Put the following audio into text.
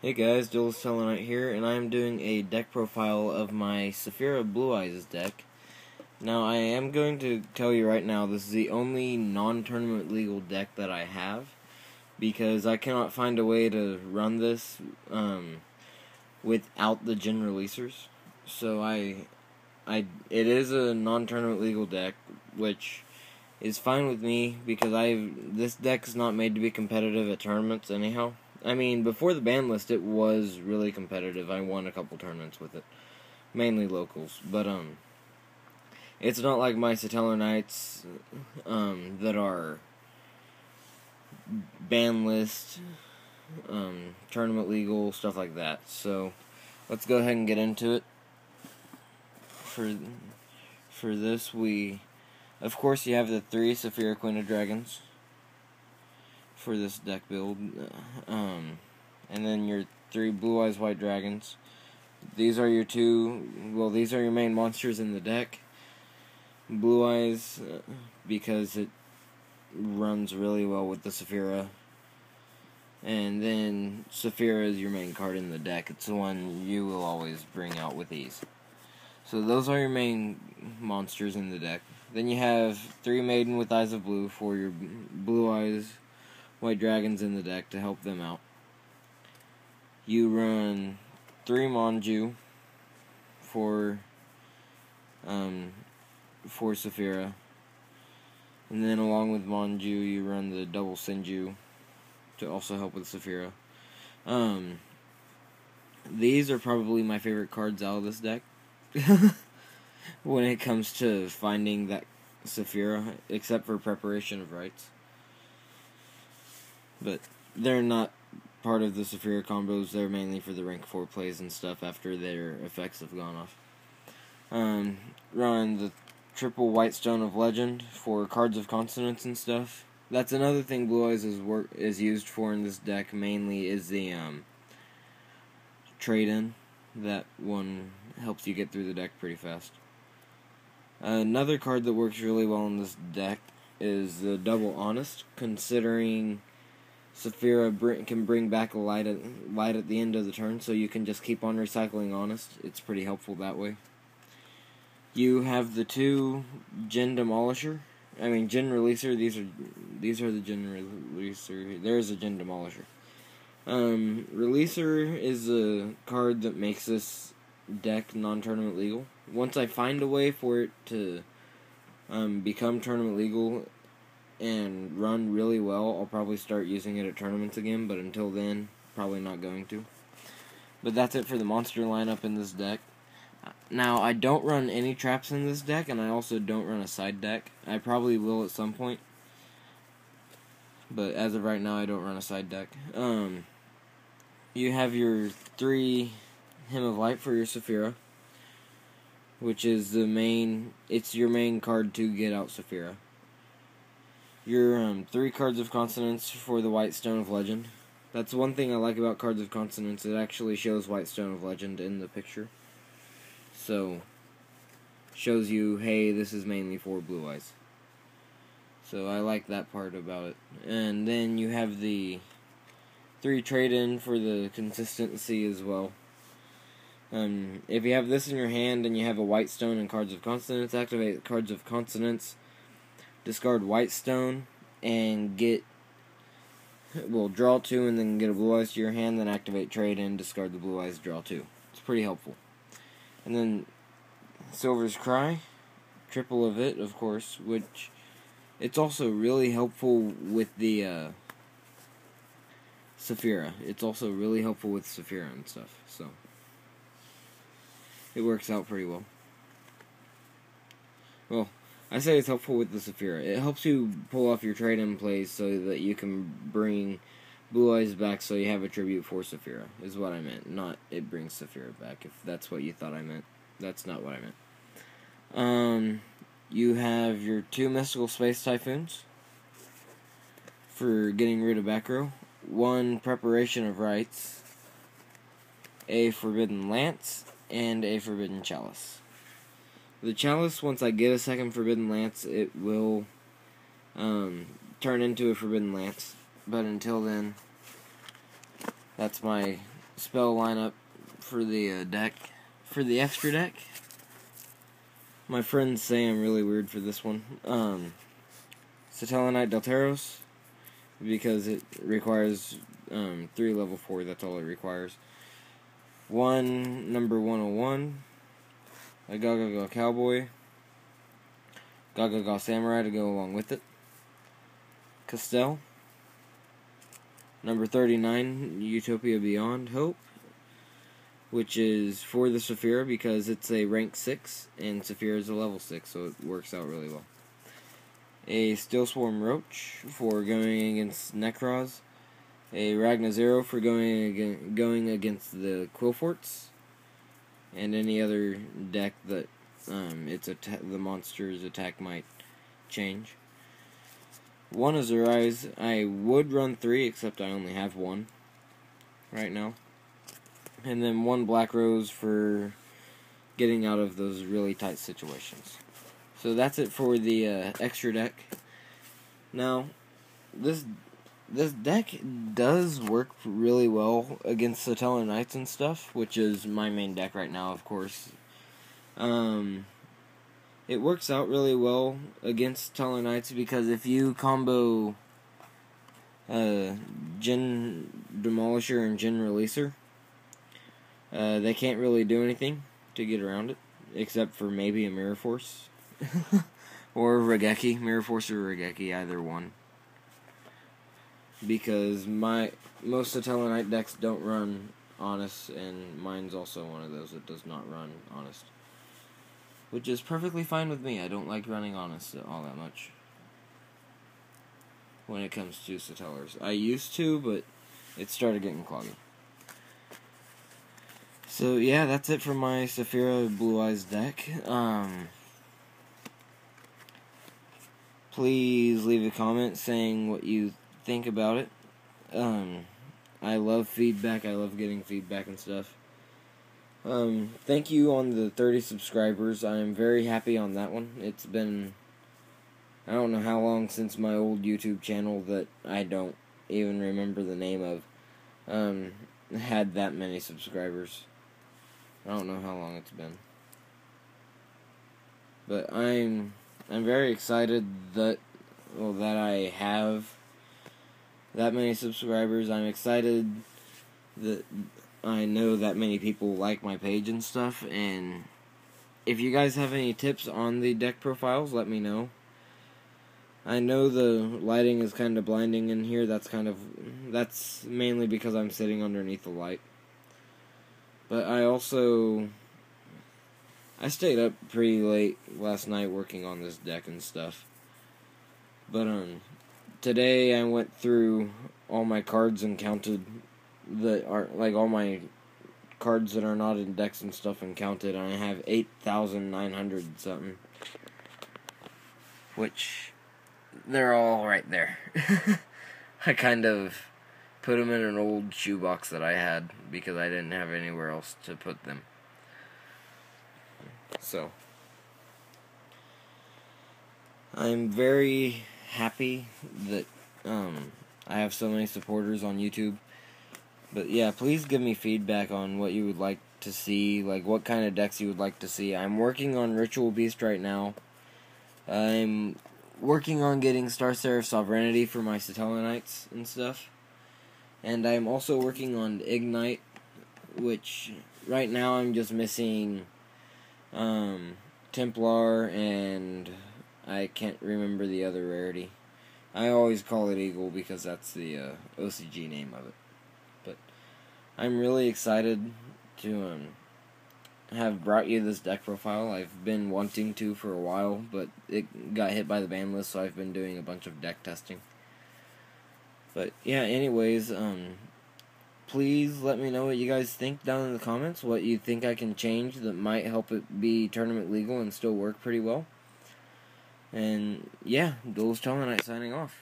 Hey guys, Joel Selenite here, and I am doing a deck profile of my Saffira Blue Eyes deck. Now, I am going to tell you right now, this is the only non-tournament legal deck that I have, because I cannot find a way to run this without the djinn releasers. So it is a non-tournament legal deck, which is fine with me, because this deck is not made to be competitive at tournaments anyhow. I mean, before the ban list, it was really competitive. I won a couple tournaments with it, mainly locals. But it's not like my Satellar Knights that are ban list, tournament legal, stuff like that. So let's go ahead and get into it. For this, of course, you have the 3 Saffira Queen of Dragons for this deck build, and then your 3 Blue Eyes White Dragons. These are your these are your main monsters in the deck. Blue Eyes, because it runs really well with the Saffira, and then Saffira is your main card in the deck. It's the one you will always bring out with ease. So those are your main monsters in the deck. Then you have 3 Maiden with Eyes of Blue for your Blue Eyes White Dragons in the deck to help them out. You run 3 Manju for Saffira, and then along with Manju you run the double Senju to also help with Saffira. These are probably my favorite cards out of this deck when it comes to finding that Saffira, except for Preparation of Rites. But they're not part of the Saffira combos. They're mainly for the rank 4 plays and stuff after their effects have gone off. Run the triple White Stone of Legend for cards of consonants and stuff. That's another thing Blue Eyes is used for in this deck. Mainly is the trade-in. That one helps you get through the deck pretty fast. Another card that works really well in this deck is the double Honest, considering Saffira can bring back a light at the end of the turn, so you can just keep on recycling Honest. It's pretty helpful that way. You have the 2 Djinn Demolisher. I mean, Djinn Releaser. These are the Djinn Releaser. There is a Djinn Demolisher. Releaser is a card that makes this deck non-tournament legal. Once I find a way for it to become tournament legal and run really well, I'll probably start using it at tournaments again, but until then, probably not going to. But that's it for the monster lineup in this deck. Now, I don't run any traps in this deck, and I also don't run a side deck. I probably will at some point, but as of right now, I don't run a side deck. You have your 3 Hymn of Light for your Saffira, which is it's your main card to get out Saffira. Your 3 cards of consonants for the White Stone of Legend. That's one thing I like about cards of consonants. It actually shows White Stone of Legend in the picture. So, shows you, hey, this is mainly for Blue Eyes. So I like that part about it. And then you have the 3 trade-in for the consistency as well. If you have this in your hand and you have a White Stone and cards of consonants, activate cards of consonants, discard White Stone, and draw 2 and then get a Blue Eyes to your hand, then activate trade-in, discard the Blue Eyes, draw 2. It's pretty helpful. And then Silver's Cry, triple of it, of course, which it's also really helpful with the Saffira. It's also really helpful with Saffira and stuff, so it works out pretty well. Well, I say it's helpful with the Saffira. It helps you pull off your trade-in plays so that you can bring Blue Eyes back so you have a tribute for Saffira, is what I meant. Not it brings Saffira back, if that's what you thought I meant. That's not what I meant. You have your 2 Mystical Space Typhoons for getting rid of back row. 1 Preparation of Rites, a Forbidden Lance, and a Forbidden Chalice. The Chalice, once I get a second Forbidden Lance, it will turn into a Forbidden Lance. But until then, that's my spell lineup for the deck. For the extra deck, my friends say I'm really weird for this one. Satellanite Delteros, because it requires 3 level 4, that's all it requires. 1 number 101, a Gaga Cowboy, Gaga Samurai to go along with it. Castell, number 39, Utopia Beyond Hope, which is for the Saffira because it's a rank 6, and Saffira is a level 6, so it works out really well. A Steelswarm Roach for going against Necros, a Ragnazero for going against the Quillforts, and any other deck that the monster's attack might change. 1 Azurais. I would run 3, except I only have 1 right now. And then 1 Black Rose for getting out of those really tight situations. So that's it for the extra deck. Now, this deck does work really well against Satellar Knights and stuff, which is my main deck right now, of course. It works out really well against Satellar Knights because if you combo Djinn Demolisher and Djinn Releaser, they can't really do anything to get around it, except for maybe a Mirror Force. Or Regeki, Mirror Force or Regeki, either one. Because most Satellar Knight decks don't run Honest, and mine's also one of those that does not run Honest. Which is perfectly fine with me. I don't like running Honest all that much when it comes to Satellars. I used to, but it started getting cloggy. So yeah, that's it for my Saffira Blue Eyes deck. Please leave a comment saying what you think about it. I love feedback. I love getting feedback and stuff. Thank you on the 30 subscribers. I am very happy on that one. It's been, I don't know how long since my old YouTube channel that I don't even remember the name of, had that many subscribers. I don't know how long it's been. But I'm very excited that I have that many subscribers. I'm excited that I know that many people like my page and stuff, and if you guys have any tips on the deck profiles, let me know. I know the lighting is kind of blinding in here. That's mainly because I'm sitting underneath the light. But I stayed up pretty late last night working on this deck and stuff. But today I went through all my cards and counted all my cards that are not in decks and stuff, and counted, and I have 8,900 something. Which, they're all right there. I kind of put them in an old shoebox that I had because I didn't have anywhere else to put them. So, I'm very happy that I have so many supporters on YouTube. But yeah, please give me feedback on what you would like to see, like what kind of decks you would like to see. I'm working on Ritual Beast right now. I'm working on getting Star Seraph Sovereignty for my Satellar Knights and stuff. And I'm also working on Ignite, which right now I'm just missing Templar, and I can't remember the other rarity. I always call it Eagle because that's the OCG name of it. But I'm really excited to have brought you this deck profile. I've been wanting to for a while, but it got hit by the ban list, so I've been doing a bunch of deck testing. But yeah, anyways, please let me know what you guys think down in the comments, what you think I can change that might help it be tournament legal and still work pretty well. And yeah, Duelist Tellarknight signing off.